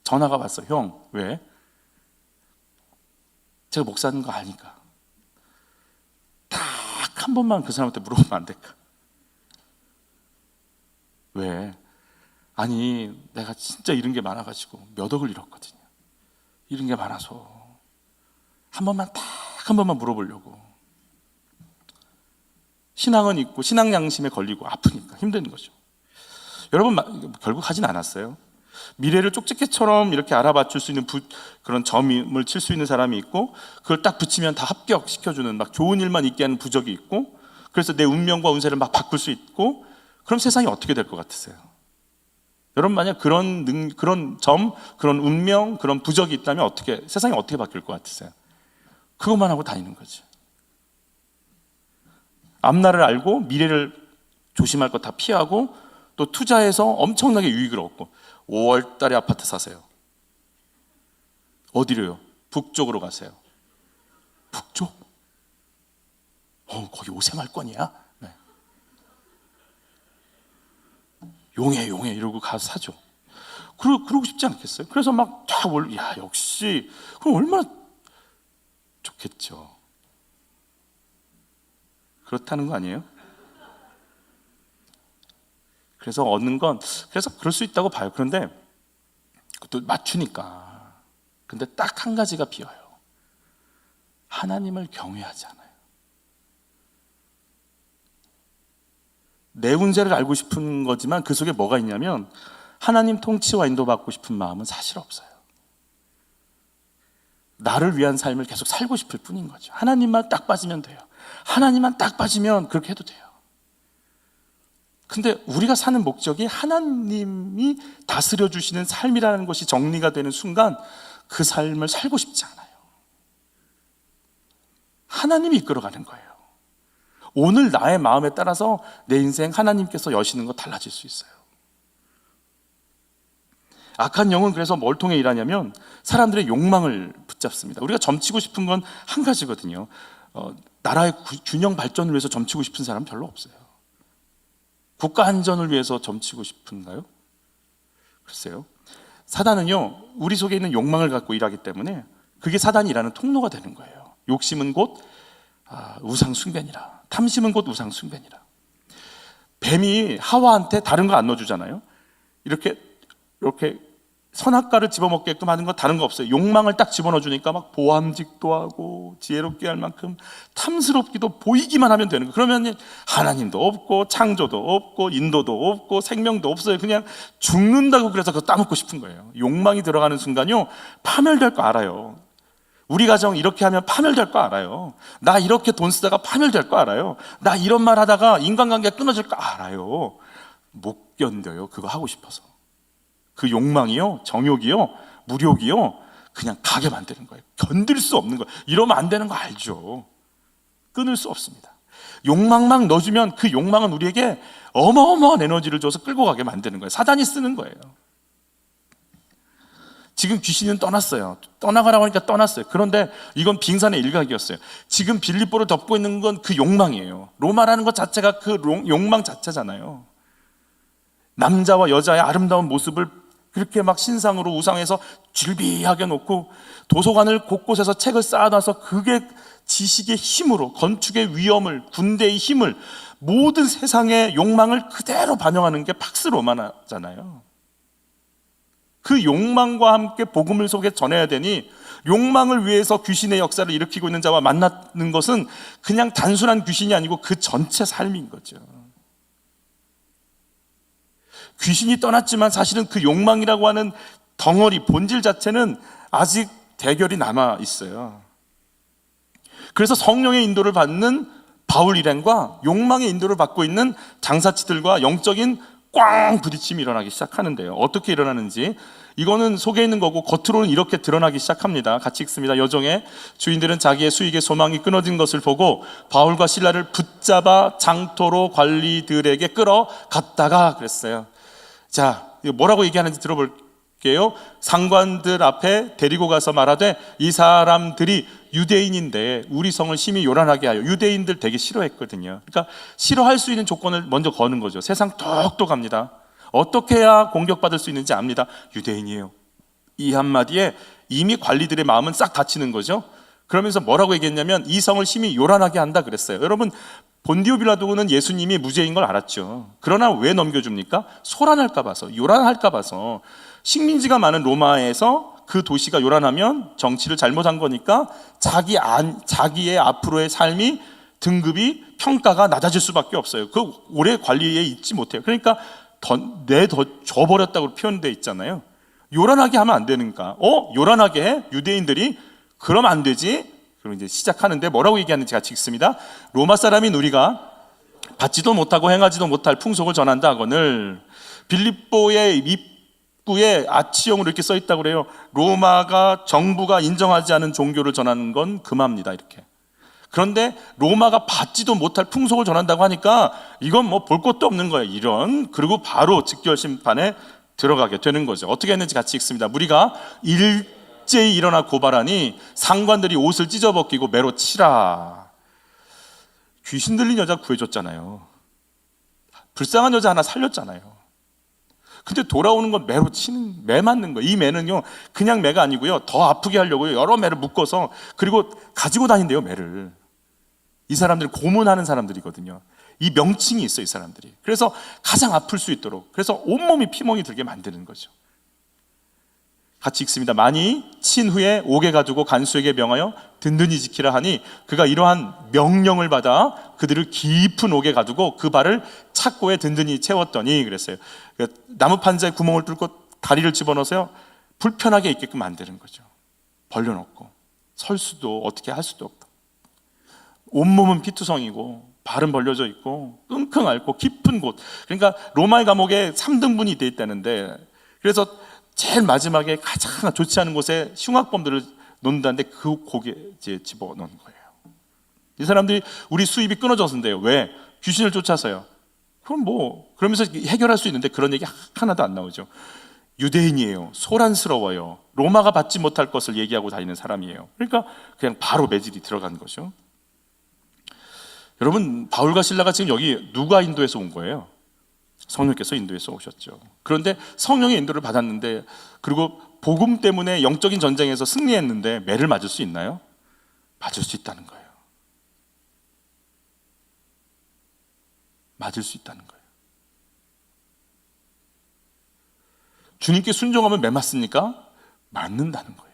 전화가 왔어. 형, 왜? 제가 목사인 거 아니까. 딱 한 번만 그 사람한테 물어보면 안 될까? 왜? 아니, 내가 진짜 잃은 게 많아가지고 몇 억을 잃었거든요. 잃은 게 많아서 한 번만 물어보려고. 신앙은 있고 신앙 양심에 걸리고 아프니까 힘든 거죠. 여러분, 결국 하진 않았어요. 미래를 쪽집게처럼 이렇게 알아봐 줄 수 있는 그런 점을 칠 수 있는 사람이 있고, 그걸 딱 붙이면 다 합격시켜주는 막 좋은 일만 있게 하는 부적이 있고, 그래서 내 운명과 운세를 막 바꿀 수 있고. 그럼 세상이 어떻게 될 것 같으세요? 여러분, 만약 그런 점, 그런 운명, 그런 부적이 있다면 세상이 어떻게 바뀔 것 같으세요? 그것만 하고 다니는 거죠. 앞날을 알고 미래를 조심할 것 다 피하고, 또 투자해서 엄청나게 유익을 얻고. 5월 달에 아파트 사세요. 어디로요? 북쪽으로 가세요. 북쪽? 거기 오세말권이야? 네. 용해 이러고 가서 사죠. 그러고 싶지 않겠어요? 그래서 막 다 야, 역시 그럼 얼마나 좋겠죠. 그렇다는 거 아니에요? 그래서 얻는 건 그래서 그럴 수 있다고 봐요. 그런데 그것도 맞추니까. 근데 딱 한 가지가 비어요. 하나님을 경외하지 않아요. 내 문제를 알고 싶은 거지만 그 속에 뭐가 있냐면 하나님 통치와 인도받고 싶은 마음은 사실 없어요. 나를 위한 삶을 계속 살고 싶을 뿐인 거죠. 하나님만 딱 빠지면 돼요. 하나님만 딱 빠지면 그렇게 해도 돼요. 근데 우리가 사는 목적이 하나님이 다스려 주시는 삶이라는 것이 정리가 되는 순간 그 삶을 살고 싶지 않아요. 하나님이 이끌어가는 거예요. 오늘 나의 마음에 따라서 내 인생 하나님께서 여시는 거 달라질 수 있어요. 악한 영은 그래서 뭘 통해 일하냐면 사람들의 욕망을 붙잡습니다. 우리가 점치고 싶은 건 한 가지거든요. 나라의 균형 발전을 위해서 점치고 싶은 사람 별로 없어요. 국가 안전을 위해서 점치고 싶은가요? 글쎄요. 사단은요, 우리 속에 있는 욕망을 갖고 일하기 때문에 그게 사단이 일하는 통로가 되는 거예요. 욕심은 곧 우상 숭배니라. 탐심은 곧 우상 숭배니라. 뱀이 하와한테 다른 거 안 넣어주잖아요. 이렇게 선악과를 집어먹게끔 하는 건 다른 거 없어요. 욕망을 딱 집어넣어주니까 막 보암직도 하고 지혜롭게 할 만큼 탐스럽기도 보이기만 하면 되는 거예요. 그러면 하나님도 없고 창조도 없고 인도도 없고 생명도 없어요. 그냥 죽는다고 그래서 그거 따먹고 싶은 거예요. 욕망이 들어가는 순간요, 파멸될 거 알아요. 우리 가정 이렇게 하면 파멸될 거 알아요. 나 이렇게 돈 쓰다가 파멸될 거 알아요. 나 이런 말 하다가 인간관계가 끊어질 거 알아요. 못 견뎌요. 그거 하고 싶어서. 그 욕망이요, 정욕이요, 무욕이요, 그냥 가게 만드는 거예요. 견딜 수 없는 거예요. 이러면 안 되는 거 알죠. 끊을 수 없습니다. 욕망만 넣어주면 그 욕망은 우리에게 어마어마한 에너지를 줘서 끌고 가게 만드는 거예요. 사단이 쓰는 거예요. 지금 귀신은 떠났어요. 떠나가라고 하니까 떠났어요. 그런데 이건 빙산의 일각이었어요. 지금 빌립보를 덮고 있는 건 그 욕망이에요. 로마라는 것 자체가 그 욕망 자체잖아요. 남자와 여자의 아름다운 모습을 그렇게 막 신상으로 우상해서 질비하게 놓고 도서관을 곳곳에서 책을 쌓아놔서 그게 지식의 힘으로 건축의 위엄을, 군대의 힘을, 모든 세상의 욕망을 그대로 반영하는 게 팍스 로마잖아요. 그 욕망과 함께 복음을 속에 전해야 되니 욕망을 위해서 귀신의 역사를 일으키고 있는 자와 만나는 것은 그냥 단순한 귀신이 아니고 그 전체 삶인 거죠. 귀신이 떠났지만 사실은 그 욕망이라고 하는 덩어리, 본질 자체는 아직 대결이 남아 있어요. 그래서 성령의 인도를 받는 바울 일행과 욕망의 인도를 받고 있는 장사치들과 영적인 꽝 부딪힘이 일어나기 시작하는데요. 어떻게 일어나는지 이거는 속에 있는 거고 겉으로는 이렇게 드러나기 시작합니다. 같이 읽습니다. 여종의 주인들은 자기의 수익의 소망이 끊어진 것을 보고 바울과 실라를 붙잡아 장토로 관리들에게 끌어갔다가 그랬어요. 자, 뭐라고 얘기하는지 들어볼게요. 상관들 앞에 데리고 가서 말하되 이 사람들이 유대인인데 우리 성을 심히 요란하게 하여. 유대인들 되게 싫어했거든요. 그러니까 싫어할 수 있는 조건을 먼저 거는 거죠. 세상 똑똑합니다. 어떻게 해야 공격받을 수 있는지 압니다. 유대인이에요. 이 한마디에 이미 관리들의 마음은 싹 닫히는 거죠. 그러면서 뭐라고 얘기했냐면 이 성을 심히 요란하게 한다 그랬어요. 여러분, 본디오 빌라도는 예수님이 무죄인 걸 알았죠. 그러나 왜 넘겨줍니까? 소란할까 봐서, 요란할까 봐서. 식민지가 많은 로마에서 그 도시가 요란하면 정치를 잘못한 거니까 자기의 앞으로의 삶이, 등급이, 평가가 낮아질 수밖에 없어요. 그 오래 관리에 있지 못해요. 그러니까 줘버렸다고 표현되어 있잖아요. 요란하게 하면 안 되는가? 요란하게 해? 유대인들이? 그럼 안 되지? 그럼 이제 시작하는데 뭐라고 얘기하는지 같이 읽습니다. 로마 사람인 우리가 받지도 못하고 행하지도 못할 풍속을 전한다 하거늘. 빌립보의 입구에 아치형으로 이렇게 써 있다고 그래요. 로마가, 정부가 인정하지 않은 종교를 전하는 건 금합니다. 이렇게. 그런데 로마가 받지도 못할 풍속을 전한다고 하니까 이건 뭐 볼 것도 없는 거예요. 이런. 그리고 바로 즉결심판에 들어가게 되는 거죠. 어떻게 했는지 같이 읽습니다. 무리가 일제히 일어나 고발하니 상관들이 옷을 찢어벗기고 매로 치라. 귀신 들린 여자 구해줬잖아요. 불쌍한 여자 하나 살렸잖아요. 근데 돌아오는 건 매로 치는, 매 맞는 거예요. 이 매는요, 그냥 매가 아니고요, 더 아프게 하려고요, 여러 매를 묶어서, 그리고 가지고 다닌대요, 매를. 이 사람들이 고문하는 사람들이거든요. 이 명칭이 있어요, 이 사람들이. 그래서 가장 아플 수 있도록, 그래서 온몸이 피멍이 들게 만드는 거죠. 같이 읽습니다. 많이 친 후에 옥에 가두고 간수에게 명하여 든든히 지키라 하니 그가 이러한 명령을 받아 그들을 깊은 옥에 가두고 그 발을 착고에 든든히 채웠더니, 그랬어요. 나무 판자에 구멍을 뚫고 다리를 집어넣어서요, 불편하게 있게끔 만드는 거죠. 벌려놓고 설 수도 어떻게 할 수도 없다. 온몸은 피투성이고 발은 벌려져 있고 끙끙 앓고 깊은 곳, 그러니까 로마의 감옥에 3등분이 돼 있다는데, 그래서 제일 마지막에 가장 좋지 않은 곳에 흉악범들을 놓는다는데 그 고개 이제 집어넣은 거예요. 이 사람들이 우리 수입이 끊어졌는데요. 왜? 귀신을 쫓아서요. 그럼 뭐 그러면서 해결할 수 있는데 그런 얘기 하나도 안 나오죠. 유대인이에요. 소란스러워요. 로마가 받지 못할 것을 얘기하고 다니는 사람이에요. 그러니까 그냥 바로 매질이 들어간 거죠. 여러분, 바울과 실라가 지금 여기 누가 인도에서 온 거예요? 성령께서 인도에서 오셨죠. 그런데 성령의 인도를 받았는데, 그리고 복음 때문에 영적인 전쟁에서 승리했는데 매를 맞을 수 있나요? 맞을 수 있다는 거예요. 맞을 수 있다는 거예요. 주님께 순종하면 매 맞습니까? 맞는다는 거예요.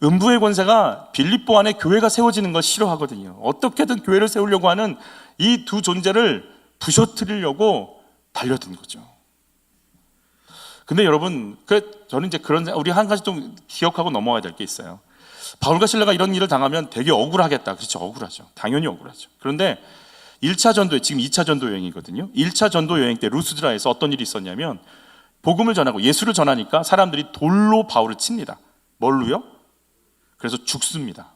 음부의 권세가 빌립보 안에 교회가 세워지는 걸 싫어하거든요. 어떻게든 교회를 세우려고 하는 이 두 존재를 부셔뜨리려고 달려든 거죠. 근데 여러분, 저는 이제 우리 한 가지 좀 기억하고 넘어가야 될 게 있어요. 바울과 실라가 이런 일을 당하면 되게 억울하겠다. 그렇죠, 억울하죠. 당연히 억울하죠. 그런데 1차 전도에, 지금 2차 전도 여행이거든요. 1차 전도 여행 때 루스드라에서 어떤 일이 있었냐면, 복음을 전하고 예수를 전하니까 사람들이 돌로 바울을 칩니다. 뭘로요? 그래서 죽습니다.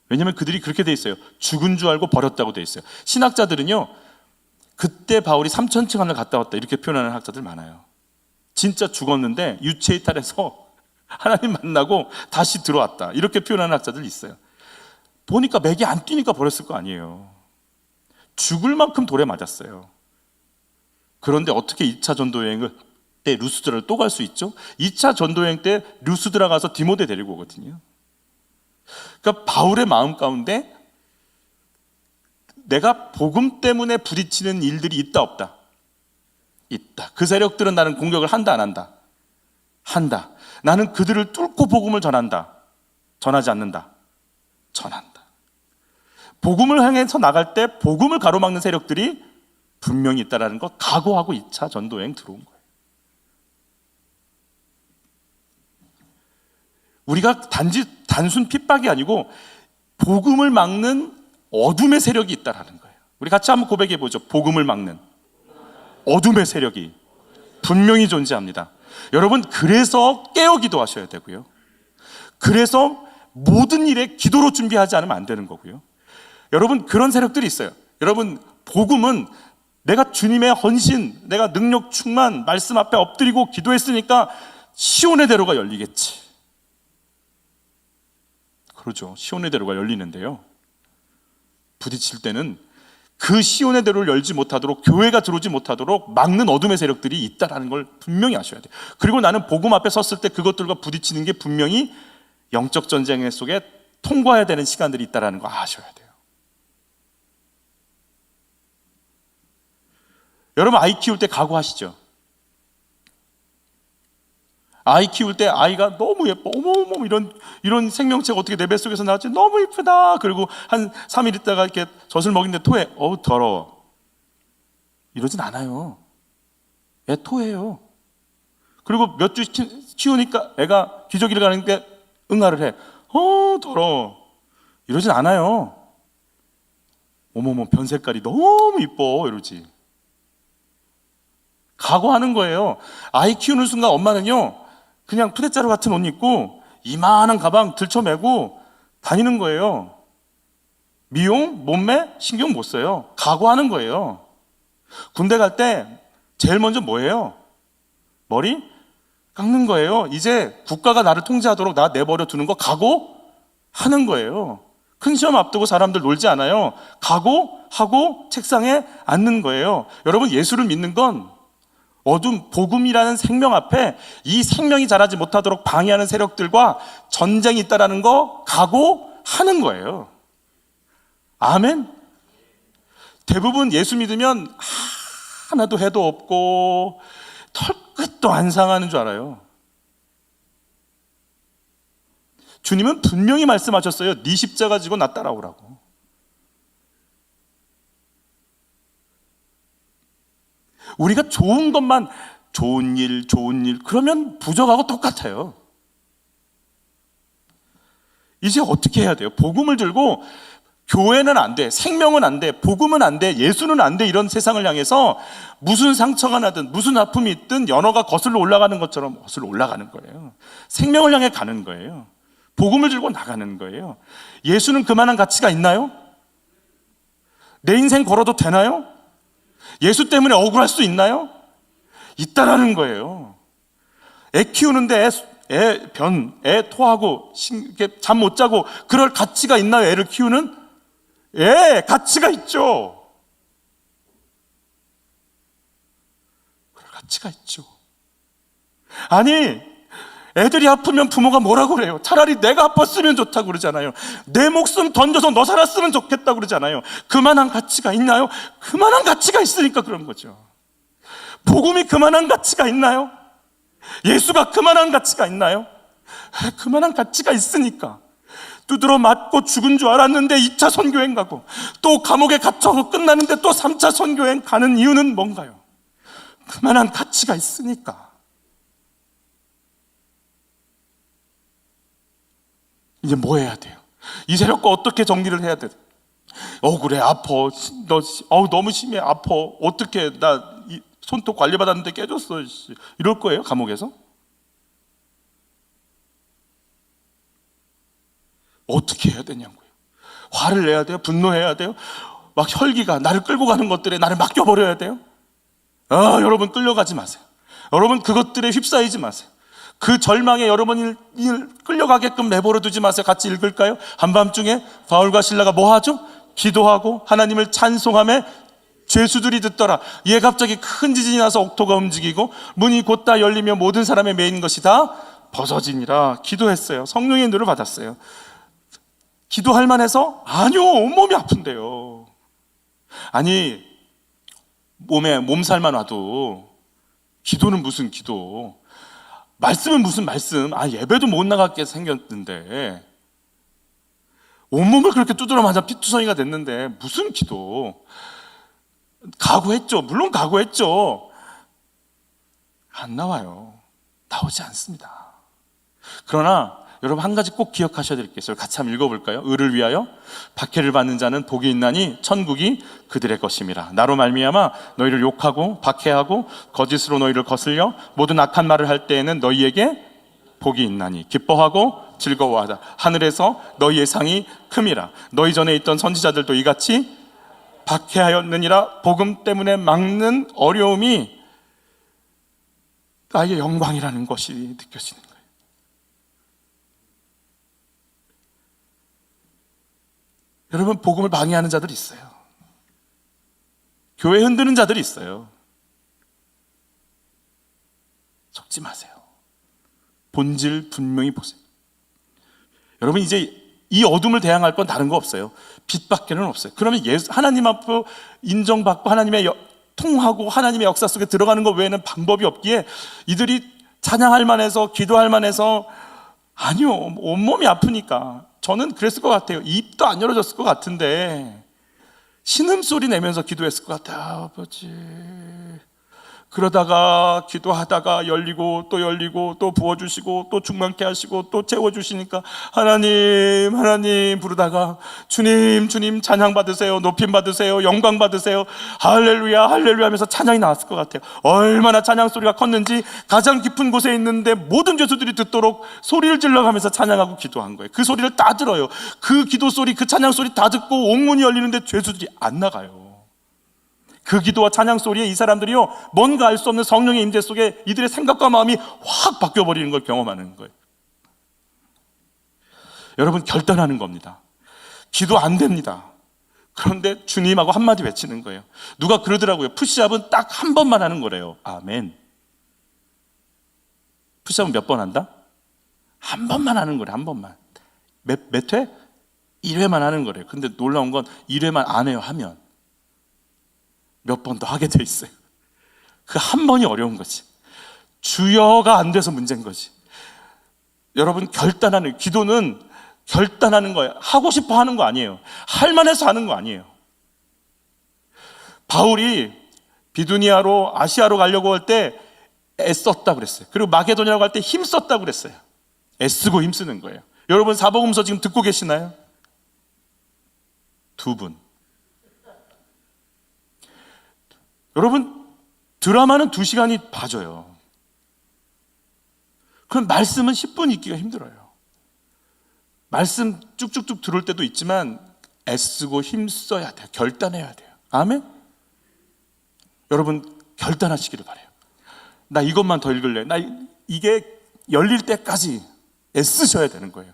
왜냐하면 그들이 그렇게 돼 있어요. 죽은 줄 알고 버렸다고 돼 있어요. 신학자들은요, 그때 바울이 3,000층 하늘 갔다 왔다 이렇게 표현하는 학자들 많아요. 진짜 죽었는데 유체이탈해서 하나님 만나고 다시 들어왔다 이렇게 표현하는 학자들 있어요. 보니까 맥이 안 뛰니까 버렸을 거 아니에요. 죽을 만큼 돌에 맞았어요. 그런데 어떻게 2차 전도여행을 때 루스드라를 또 갈 수 있죠? 2차 전도여행 때 루스드라 가서 디모데 데리고 오거든요. 그러니까 바울의 마음 가운데 내가 복음 때문에 부딪히는 일들이 있다 없다? 있다. 그 세력들은 나는 공격을 한다 안 한다? 한다. 나는 그들을 뚫고 복음을 전한다. 전하지 않는다. 전한다. 복음을 향해서 나갈 때 복음을 가로막는 세력들이 분명히 있다는 것 각오하고 2차 전도여행 들어온 거예요. 우리가 단순 핍박이 아니고 복음을 막는 어둠의 세력이 있다는 거예요. 우리 같이 한번 고백해 보죠. 복음을 막는 어둠의 세력이 분명히 존재합니다. 여러분, 그래서 깨어 기도하셔야 되고요. 그래서 모든 일에 기도로 준비하지 않으면 안 되는 거고요. 여러분, 그런 세력들이 있어요. 여러분, 복음은 내가 주님의 헌신, 내가 능력 충만, 말씀 앞에 엎드리고 기도했으니까 시온의 대로가 열리겠지. 그러죠. 시온의 대로가 열리는데요, 부딪힐 때는 그 시온의 대로를 열지 못하도록, 교회가 들어오지 못하도록 막는 어둠의 세력들이 있다는 걸 분명히 아셔야 돼요. 그리고 나는 복음 앞에 섰을 때 그것들과 부딪히는 게 분명히 영적 전쟁 속에 통과해야 되는 시간들이 있다는 거 아셔야 돼요. 여러분, 아이 키울 때 각오하시죠? 아이 키울 때 아이가 너무 예뻐, 어머어머, 이런 생명체가 어떻게 내 뱃속에서 나왔지, 너무 예쁘다. 그리고 한 3일 있다가 이렇게 젖을 먹이는데 토해. 어우 더러워. 이러진 않아요. 애 토해요. 그리고 몇 주 키우니까 애가 기저귀를 가는데 응아를 해. 더러워. 이러진 않아요. 어머머, 변 색깔이 너무 이뻐, 이러지. 각오하는 거예요. 아이 키우는 순간 엄마는요, 그냥 푸대자루 같은 옷 입고 이만한 가방 들쳐매고 다니는 거예요. 미용, 몸매 신경 못 써요. 각오하는 거예요. 군대 갈 때 제일 먼저 뭐예요? 머리 깎는 거예요. 이제 국가가 나를 통제하도록 나 내버려 두는 거 각오하는 거예요. 큰 시험 앞두고 사람들 놀지 않아요. 각오하고 책상에 앉는 거예요. 여러분, 예수를 믿는 건 어둠, 복음이라는 생명 앞에 이 생명이 자라지 못하도록 방해하는 세력들과 전쟁이 있다라는 거 각오하는 거예요. 아멘? 대부분 예수 믿으면 하나도 해도 없고 털끝도 안 상하는 줄 알아요. 주님은 분명히 말씀하셨어요. 네 십자가 지고 나 따라오라고. 우리가 좋은 것만 좋은 일 그러면 부족하고 똑같아요. 이제 어떻게 해야 돼요? 복음을 들고 교회는 안 돼, 생명은 안 돼, 복음은 안 돼, 예수는 안 돼, 이런 세상을 향해서 무슨 상처가 나든 무슨 아픔이 있든 연어가 거슬러 올라가는 것처럼 거슬러 올라가는 거예요. 생명을 향해 가는 거예요. 복음을 들고 나가는 거예요. 예수는 그만한 가치가 있나요? 내 인생 걸어도 되나요? 예수 때문에 억울할 수 있나요? 있다라는 거예요. 애 키우는데 애 토하고 잠 못 자고 그럴 가치가 있나요? 애를 키우는? 가치가 있죠. 그럴 가치가 있죠. 아니, 애들이 아프면 부모가 뭐라고 그래요? 차라리 내가 아팠으면 좋다고 그러잖아요. 내 목숨 던져서 너 살았으면 좋겠다고 그러잖아요. 그만한 가치가 있나요? 그만한 가치가 있으니까 그런 거죠. 복음이 그만한 가치가 있나요? 예수가 그만한 가치가 있나요? 그만한 가치가 있으니까. 두드러 맞고 죽은 줄 알았는데 2차 선교행 가고, 또 감옥에 갇혀서 끝나는데 또 3차 선교행 가는 이유는 뭔가요? 그만한 가치가 있으니까. 이제 뭐 해야 돼요? 이 세력과 어떻게 정리를 해야 돼요? 억울해, 아파, 너무 심해, 아파, 어떻게, 나 손톱 관리받았는데 깨졌어, 이럴 거예요, 감옥에서? 어떻게 해야 되냐고요. 화를 내야 돼요? 분노해야 돼요? 막 혈기가 나를 끌고 가는 것들에 나를 맡겨버려야 돼요? 여러분, 끌려가지 마세요. 여러분, 그것들에 휩싸이지 마세요. 그 절망에 여러분이 끌려가게끔 내버려 두지 마세요. 같이 읽을까요? 한밤중에 바울과 실라가 뭐 하죠? 기도하고 하나님을 찬송하며 죄수들이 듣더라. 이에 갑자기 큰 지진이 나서 옥토가 움직이고 문이 곧다 열리며 모든 사람의 매인 것이 다 벗어지니라. 기도했어요. 성령의 인도를 받았어요. 기도할 만해서? 아니요, 온몸이 아픈데요. 아니, 몸살만 와도 기도는 무슨 기도, 말씀은 무슨 말씀, 예배도 못 나가게 생겼는데, 온몸을 그렇게 두드려 맞아 피투성이가 됐는데 무슨 기도. 각오했죠. 물론 각오했죠. 안 나와요. 나오지 않습니다. 그러나 여러분, 한 가지 꼭 기억하셔야 될 게 있어요. 같이 한번 읽어볼까요? 의를 위하여 박해를 받는 자는 복이 있나니 천국이 그들의 것임이라. 나로 말미암아 너희를 욕하고 박해하고 거짓으로 너희를 거슬려 모든 악한 말을 할 때에는 너희에게 복이 있나니 기뻐하고 즐거워하자. 하늘에서 너희의 상이 큼이라. 너희 전에 있던 선지자들도 이같이 박해하였느니라. 복음 때문에 막는 어려움이 나에게 영광이라는 것이 느껴지는 거예요. 여러분, 복음을 방해하는 자들이 있어요. 교회 흔드는 자들이 있어요. 속지 마세요. 본질 분명히 보세요. 여러분, 이제 이 어둠을 대항할 건 다른 거 없어요. 빛밖에는 없어요. 그러면 하나님 앞에 인정받고 하나님의 통하고 하나님의 역사 속에 들어가는 것 외에는 방법이 없기에 이들이 찬양할 만해서 기도할 만해서, 아니요, 온몸이 아프니까. 저는 그랬을 것 같아요. 입도 안 열어졌을 것 같은데 신음소리 내면서 기도했을 것 같아요. 아버지. 그러다가 기도하다가 열리고 또 부어주시고 또 충만케 하시고 또 채워주시니까 하나님 부르다가 주님 찬양 받으세요, 높임 받으세요, 영광 받으세요, 할렐루야 하면서 찬양이 나왔을 것 같아요. 얼마나 찬양 소리가 컸는지 가장 깊은 곳에 있는데 모든 죄수들이 듣도록 소리를 질러가면서 찬양하고 기도한 거예요. 그 소리를 다 들어요. 그 기도 소리, 그 찬양 소리 다 듣고 옥문이 열리는데 죄수들이 안 나가요. 그 기도와 찬양 소리에 이 사람들이요, 뭔가 알 수 없는 성령의 임재 속에 이들의 생각과 마음이 확 바뀌어버리는 걸 경험하는 거예요. 여러분, 결단하는 겁니다. 기도 안 됩니다. 그런데 주님하고 한마디 외치는 거예요. 누가 그러더라고요. 푸시업은 딱 한 번만 하는 거래요. 아멘. 푸시업은 몇 번 한다? 한 번만 하는 거래. 한 번만. 몇 회? 1회만 하는 거래요. 근데 놀라운 건 1회만 안 해요. 하면 몇 번 더 하게 돼 있어요. 그 한 번이 어려운 거지. 주여가 안 돼서 문제인 거지. 여러분, 결단하는, 기도는 결단하는 거예요. 하고 싶어 하는 거 아니에요. 할 만해서 하는 거 아니에요. 바울이 비두니아로, 아시아로 가려고 할 때 애썼다고 그랬어요. 그리고 마게도냐로 갈 때 힘썼다고 그랬어요. 애쓰고 힘쓰는 거예요. 여러분, 사복음서 지금 듣고 계시나요? 2분. 여러분, 드라마는 2시간이 봐져요. 그럼 말씀은 10분 읽기가 힘들어요. 말씀 쭉쭉쭉 들을 때도 있지만 애쓰고 힘써야 돼요. 결단해야 돼요. 아멘? 여러분, 결단하시기를 바라요. 나 이것만 더 읽을래. 나 이게 열릴 때까지 애쓰셔야 되는 거예요.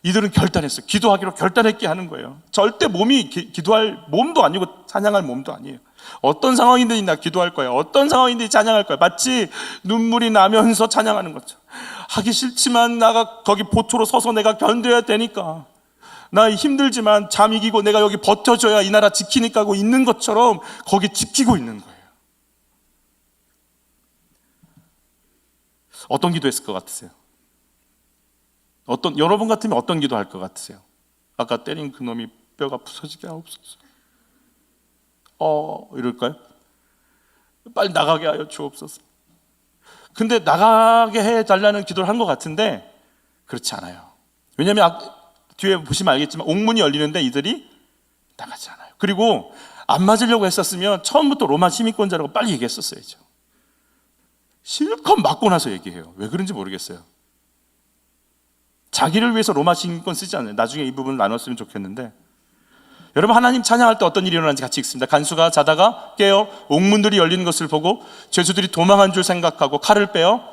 이들은 결단했어요. 기도하기로 결단했게 하는 거예요. 절대 몸이 기도할 몸도 아니고 찬양할 몸도 아니에요. 어떤 상황인지 나 기도할 거야. 어떤 상황인지 찬양할 거야. 마치 눈물이 나면서 찬양하는 거죠. 하기 싫지만 나가 거기 보초로 서서 내가 견뎌야 되니까, 나 힘들지만 잠 이기고 내가 여기 버텨줘야 이 나라 지키니까 하고 있는 것처럼 거기 지키고 있는 거예요. 어떤 기도했을 것 같으세요? 여러분 같으면 어떤 기도할 것 같으세요? 아까 때린 그 놈이 뼈가 부서지게 하옵소서. 이럴까요? 빨리 나가게 하여 주옵소서. 근데 나가게 해달라는 기도를 한 것 같은데 그렇지 않아요. 왜냐하면 뒤에 보시면 알겠지만 옥문이 열리는데 이들이 나가지 않아요. 그리고 안 맞으려고 했었으면 처음부터 로마 시민권자라고 빨리 얘기했었어야죠. 실컷 맞고 나서 얘기해요. 왜 그런지 모르겠어요. 자기를 위해서 로마 시민권 쓰지 않아요. 나중에 이 부분을 나눴으면 좋겠는데, 여러분, 하나님 찬양할 때 어떤 일이 일어나는지 같이 읽습니다. 간수가 자다가 깨어 옥문들이 열리는 것을 보고 죄수들이 도망한 줄 생각하고 칼을 빼어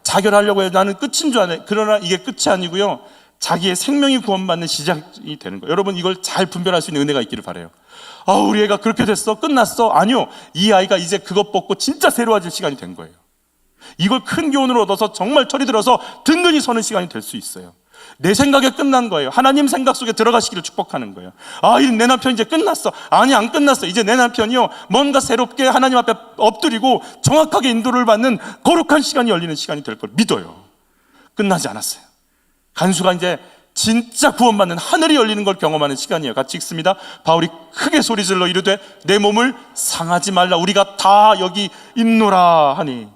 자결하려고 해요. 나는 끝인 줄 아네. 그러나 이게 끝이 아니고요, 자기의 생명이 구원받는 시작이 되는 거예요. 여러분, 이걸 잘 분별할 수 있는 은혜가 있기를 바라요. 우리 애가 그렇게 됐어? 끝났어? 아니요, 이 아이가 이제 그것 벗고 진짜 새로워질 시간이 된 거예요. 이걸 큰 교훈으로 얻어서 정말 철이 들어서 든든히 서는 시간이 될 수 있어요. 내 생각에 끝난 거예요. 하나님 생각 속에 들어가시기를 축복하는 거예요. 내 남편 이제 끝났어. 아니, 안 끝났어. 이제 내 남편이요, 뭔가 새롭게 하나님 앞에 엎드리고 정확하게 인도를 받는 거룩한 시간이 열리는 시간이 될 걸 믿어요. 끝나지 않았어요. 간수가 이제 진짜 구원받는 하늘이 열리는 걸 경험하는 시간이에요. 같이 읽습니다. 바울이 크게 소리질러 이르되 내 몸을 상하지 말라. 우리가 다 여기 있노라 하니.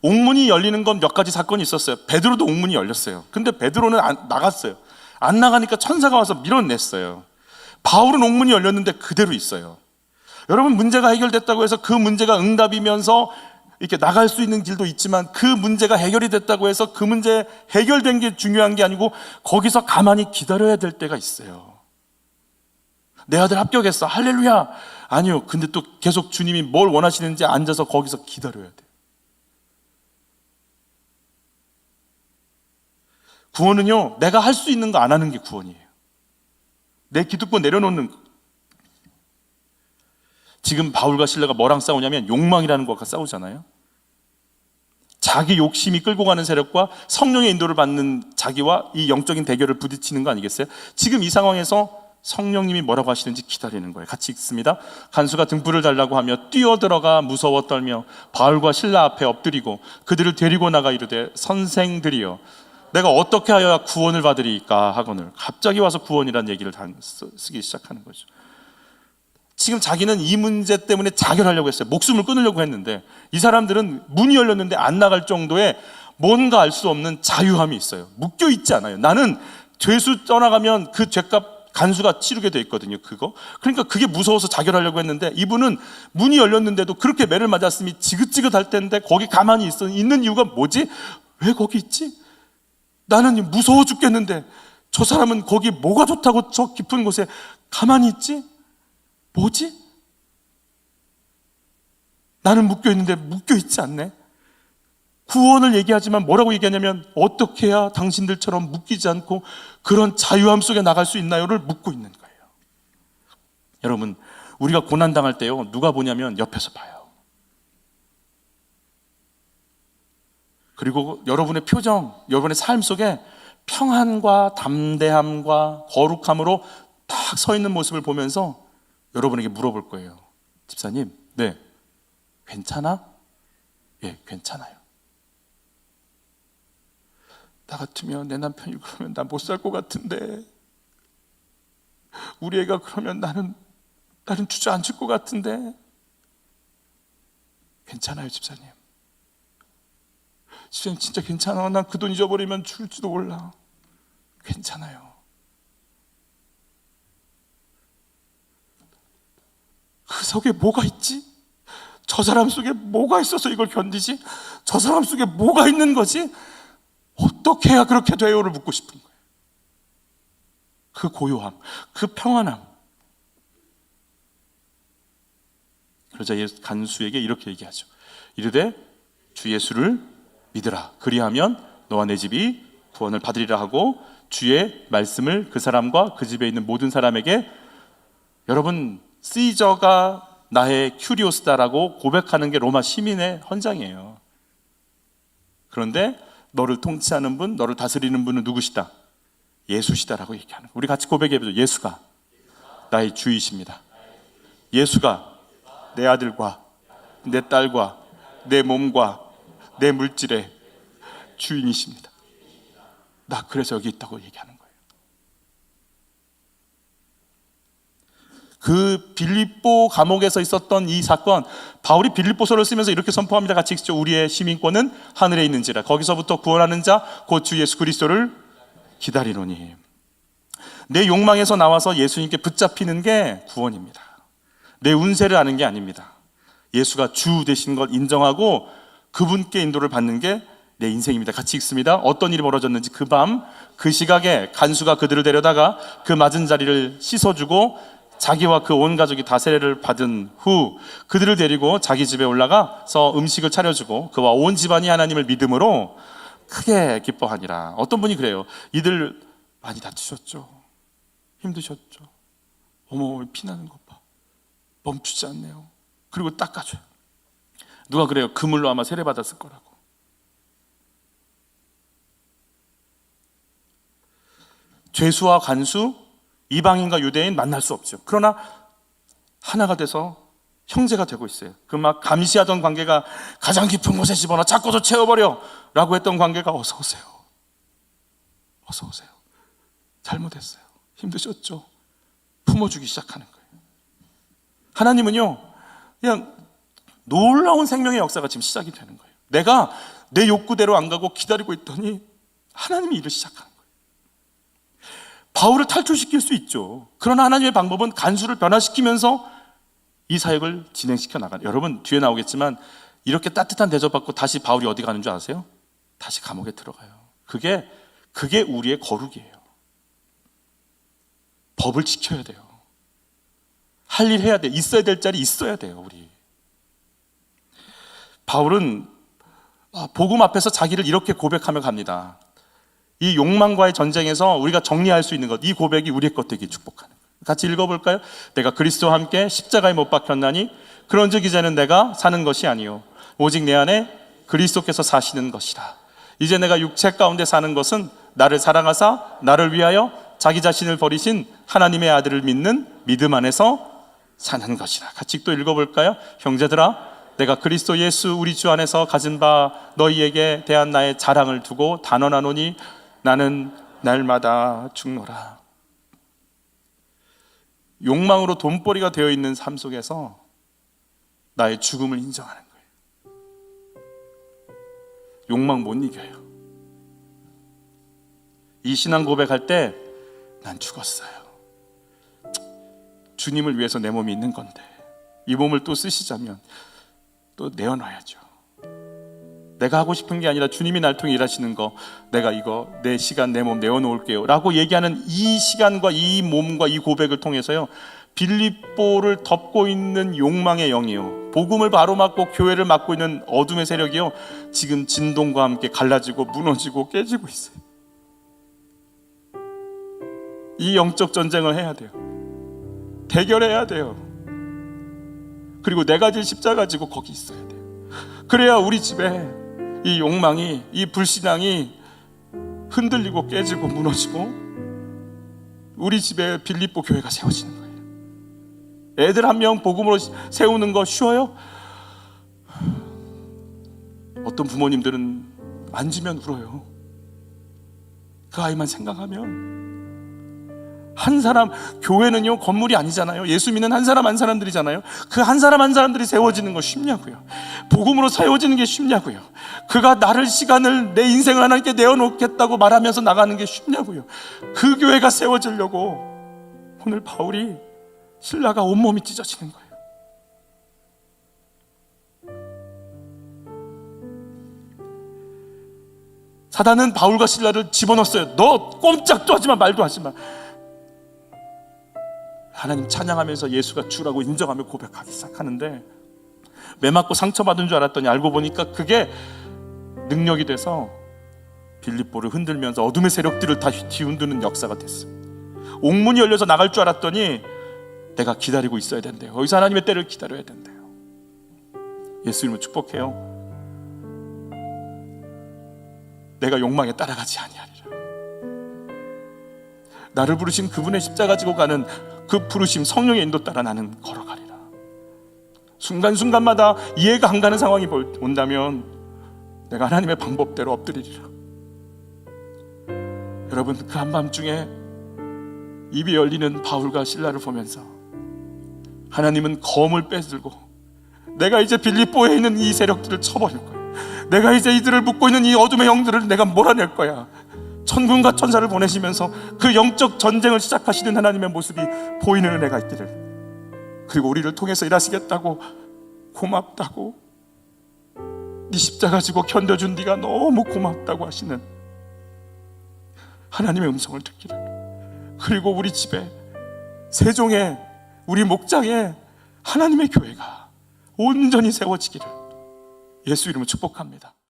옥문이 열리는 건 몇 가지 사건이 있었어요. 베드로도 옥문이 열렸어요. 근데 베드로는 나갔어요. 안 나가니까 천사가 와서 밀어냈어요. 바울은 옥문이 열렸는데 그대로 있어요. 여러분, 문제가 해결됐다고 해서 그 문제가 응답이면서 이렇게 나갈 수 있는 길도 있지만, 그 문제가 해결이 됐다고 해서 그 문제 해결된 게 중요한 게 아니고 거기서 가만히 기다려야 될 때가 있어요. 내 아들 합격했어. 할렐루야. 아니요. 근데 또 계속 주님이 뭘 원하시는지 앉아서 거기서 기다려야 돼요. 구원은요, 내가 할 수 있는 거 안 하는 게 구원이에요. 내 기득권 내려놓는 거. 지금 바울과 실라가 뭐랑 싸우냐면 욕망이라는 것과 싸우잖아요. 자기 욕심이 끌고 가는 세력과 성령의 인도를 받는 자기와 이 영적인 대결을 부딪히는 거 아니겠어요? 지금 이 상황에서 성령님이 뭐라고 하시는지 기다리는 거예요. 같이 읽습니다. 간수가 등불을 달라고 하며 뛰어들어가 무서워 떨며 바울과 실라 앞에 엎드리고 그들을 데리고 나가 이르되 선생들이여, 내가 어떻게 하여야 구원을 받으리까 하거늘. 갑자기 와서 구원이라는 얘기를 쓰기 시작하는 거죠. 지금 자기는 이 문제 때문에 자결하려고 했어요. 목숨을 끊으려고 했는데, 이 사람들은 문이 열렸는데 안 나갈 정도의 뭔가 알 수 없는 자유함이 있어요. 묶여 있지 않아요. 나는 죄수 떠나가면 그 죄값 간수가 치르게 돼 있거든요. 그러니까 그게 무서워서 자결하려고 했는데, 이분은 문이 열렸는데도 그렇게 매를 맞았으니 지긋지긋할 텐데 거기 가만히 있는 이유가 뭐지? 왜 거기 있지? 나는 무서워 죽겠는데 저 사람은 거기 뭐가 좋다고 저 깊은 곳에 가만히 있지? 뭐지? 나는 묶여 있는데 묶여 있지 않네. 구원을 얘기하지만 뭐라고 얘기하냐면 어떻게 해야 당신들처럼 묶이지 않고 그런 자유함 속에 나갈 수 있나요를 묻고 있는 거예요. 여러분, 우리가 고난당할 때요, 누가 보냐면 옆에서 봐요. 그리고 여러분의 표정, 여러분의 삶 속에 평안과 담대함과 거룩함으로 딱 서 있는 모습을 보면서 여러분에게 물어볼 거예요. 집사님, 네, 괜찮아? 예, 괜찮아요. 나 같으면, 내 남편이 그러면 나 못 살 것 같은데, 우리 애가 그러면 나는 주저앉을 것 같은데. 괜찮아요, 집사님. 집사님 진짜 괜찮아. 난 그 돈 잊어버리면 죽을지도 몰라. 괜찮아요. 그 속에 뭐가 있지? 저 사람 속에 뭐가 있어서 이걸 견디지? 저 사람 속에 뭐가 있는 거지? 어떻게 해야 그렇게 돼요를 묻고 싶은 거예요. 그 고요함, 그 평안함. 그러자 간수에게 이렇게 얘기하죠. 이르되 주 예수를 믿으라. 그리하면 너와 내 집이 구원을 받으리라 하고 주의 말씀을 그 사람과 그 집에 있는 모든 사람에게, 여러분, 시저가 나의 큐리오스다라고 고백하는 게 로마 시민의 헌장이에요. 그런데 너를 통치하는 분, 너를 다스리는 분은 누구시다? 예수시다라고 얘기하는 거예요. 우리 같이 고백해보죠. 예수가 나의 주이십니다. 예수가 내 아들과 내 딸과 내 몸과 내 물질의 주인이십니다. 나 그래서 여기 있다고 얘기하는 거예요. 그 빌립보 감옥에서 있었던 이 사건, 바울이 빌립보서를 쓰면서 이렇게 선포합니다. 같이 읽죠. 우리의 시민권은 하늘에 있는지라. 거기서부터 구원하는 자 곧 주 예수 그리스도를 기다리노니. 내 욕망에서 나와서 예수님께 붙잡히는 게 구원입니다. 내 운세를 아는 게 아닙니다. 예수가 주 되신 걸 인정하고 그분께 인도를 받는 게 내 인생입니다. 같이 읽습니다. 어떤 일이 벌어졌는지 그 밤 그 시각에 간수가 그들을 데려다가 그 맞은 자리를 씻어주고 자기와 그 온 가족이 다 세례를 받은 후 그들을 데리고 자기 집에 올라가서 음식을 차려주고 그와 온 집안이 하나님을 믿음으로 크게 기뻐하니라. 어떤 분이 그래요. 이들 많이 다투셨죠. 힘드셨죠. 어머, 피나는 것 봐. 멈추지 않네요. 그리고 닦아줘요. 누가 그래요. 그물로 아마 세례 받았을 거라고. 죄수와 간수, 이방인과 유대인 만날 수 없죠. 그러나 하나가 돼서 형제가 되고 있어요. 그 막 감시하던 관계가 가장 깊은 곳에 집어넣어 잡고서 채워버려 라고 했던 관계가 어서 오세요. 어서 오세요. 잘못했어요. 힘드셨죠? 품어주기 시작하는 거예요. 하나님은요, 그냥 놀라운 생명의 역사가 지금 시작이 되는 거예요. 내가 내 욕구대로 안 가고 기다리고 있더니 하나님이 일을 시작하는 거예요. 바울을 탈출시킬 수 있죠. 그러나 하나님의 방법은 간수를 변화시키면서 이 사역을 진행시켜 나가는. 여러분, 뒤에 나오겠지만 이렇게 따뜻한 대접받고 다시 바울이 어디 가는 줄 아세요? 다시 감옥에 들어가요. 그게 우리의 거룩이에요. 법을 지켜야 돼요. 할 일 해야 돼. 있어야 될 자리 있어야 돼요. 우리 바울은 복음 앞에서 자기를 이렇게 고백하며 갑니다. 이 욕망과의 전쟁에서 우리가 정리할 수 있는 것, 이 고백이 우리의 것 되기 축복하는 거예요. 같이 읽어볼까요? 내가 그리스도와 함께 십자가에 못 박혔나니 그런즉 이제는 내가 사는 것이 아니요 오직 내 안에 그리스도께서 사시는 것이라. 이제 내가 육체 가운데 사는 것은 나를 사랑하사 나를 위하여 자기 자신을 버리신 하나님의 아들을 믿는 믿음 안에서 사는 것이라. 같이 또 읽어볼까요? 형제들아, 내가 그리스도 예수 우리 주 안에서 가진 바 너희에게 대한 나의 자랑을 두고 단언하노니 나는 날마다 죽노라. 욕망으로 돈벌이가 되어 있는 삶 속에서 나의 죽음을 인정하는 거예요. 욕망 못 이겨요. 이 신앙 고백할 때 난 죽었어요. 주님을 위해서 내 몸이 있는 건데 이 몸을 또 쓰시자면 또 내어놔야죠. 내가 하고 싶은 게 아니라 주님이 날 통해 일하시는 거, 내가 이거 내 시간 내 몸 내어놓을게요 라고 얘기하는 이 시간과 이 몸과 이 고백을 통해서요, 빌립보를 덮고 있는 욕망의 영이요 복음을 바로막고 교회를 막고 있는 어둠의 세력이요, 지금 진동과 함께 갈라지고 무너지고 깨지고 있어요. 이 영적 전쟁을 해야 돼요. 대결해야 돼요. 그리고 내가 질 십자가 지고 거기 있어야 돼요. 그래야 우리 집에 이 욕망이, 이 불신앙이 흔들리고 깨지고 무너지고 우리 집에 빌립보 교회가 세워지는 거예요. 애들 한 명 복음으로 세우는 거 쉬워요? 어떤 부모님들은 만지면 울어요. 그 아이만 생각하면. 한 사람, 교회는요 건물이 아니잖아요. 예수 믿는 한 사람 한 사람들이잖아요. 그 한 사람 한 사람들이 세워지는 거 쉽냐고요. 복음으로 세워지는 게 쉽냐고요. 그가 나를, 시간을, 내 인생을 하나님께 내어놓겠다고 말하면서 나가는 게 쉽냐고요. 그 교회가 세워지려고 오늘 바울이, 신라가 온몸이 찢어지는 거예요. 사단은 바울과 신라를 집어넣었어요. 너 꼼짝도 하지 마, 말도 하지 마. 하나님 찬양하면서 예수가 주라고 인정하며 고백하기 시작하는데, 매 맞고 상처받은 줄 알았더니 알고 보니까 그게 능력이 돼서 빌립보를 흔들면서 어둠의 세력들을 다 뒤흔드는 역사가 됐어요. 옥문이 열려서 나갈 줄 알았더니 내가 기다리고 있어야 된대요. 거기서 하나님의 때를 기다려야 된대요. 예수 이름으로 축복해요. 내가 욕망에 따라가지 아니하리라. 나를 부르신 그분의 십자가 지고 가는 그 부르심, 성령의 인도 따라 나는 걸어가리라. 순간순간마다 이해가 안 가는 상황이 온다면 내가 하나님의 방법대로 엎드리리라. 여러분, 그 한밤중에 입이 열리는 바울과 신라를 보면서 하나님은 검을 빼들고 내가 이제 빌립보에 있는 이 세력들을 쳐버릴 거야. 내가 이제 이들을 묶고 있는 이 어둠의 영들을 내가 몰아낼 거야. 천군과 천사를 보내시면서 그 영적 전쟁을 시작하시는 하나님의 모습이 보이는 은혜가 있기를, 그리고 우리를 통해서 일하시겠다고, 고맙다고, 네 십자가 지고 견뎌준 네가 너무 고맙다고 하시는 하나님의 음성을 듣기를, 그리고 우리 집에, 세종에, 우리 목장에 하나님의 교회가 온전히 세워지기를 예수 이름으로 축복합니다.